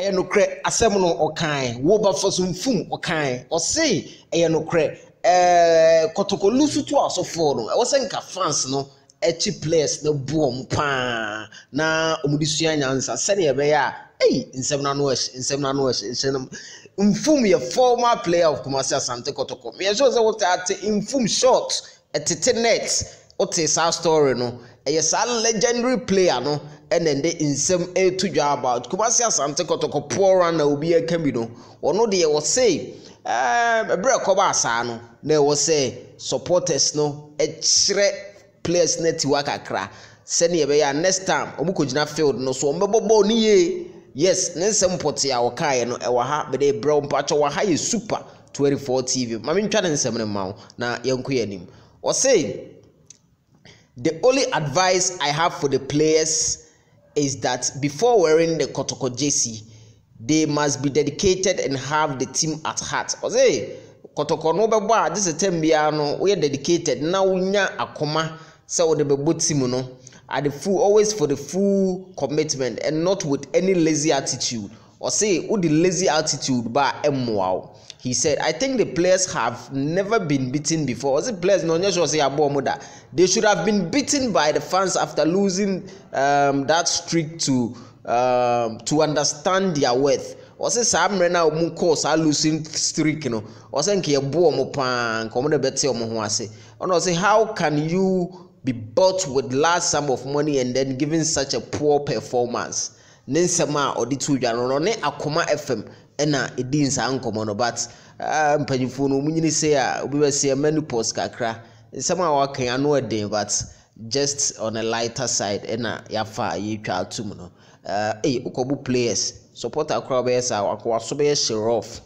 enokre asem no okan Wilberforce Mfum okan o say enokre Kotoko lusu to asofo no e wo senka fans no echi players na buom pa na omudisua nyansa se ne be ya nsem na no Mfum ye former player of Kumasi Asante Kotoko me sure say what at Mfum short etete net ote sa story no yes a legendary player no and then the insem to dwa about Kumasi Asante Kotoko poor run na obi e kan bi no ono de was say ebre koba asa no na was say supporters no e kire players net wakakra se ne be ya next time omukogina field no so ombebobo ni ye yes nsem poti ya wokae no e wa ha be de bro mpacho wa ha ye super 24 TV mame ntwa nsem ne mawo na yenko yanim o say the only advice I have for the players is that before wearing the Kotoko jersey, they must be dedicated and have the team at heart. O say Kotoko no bebo this time bia no we dedicated na unya akoma say o de bebo team no at the full always for the full commitment and not with any lazy attitude. Or say the lazy attitude ba emwa. He said, I think the players have never been beaten before. Was it players no say they should have been beaten by the fans after losing that streak to understand their worth. Was it Sam Rena course are losing streak, you know? Or say how can you be bought with large sum of money and then giving such a poor performance? Nensema or the two no ne akoma FM ena edin sa nkomo no but mpanyifo no munyini say a obi we say menopause kakra nsema wa kan ano edin but just on a lighter side ena yafa yetwa atum no ukobu players support akra be say akwa so be share off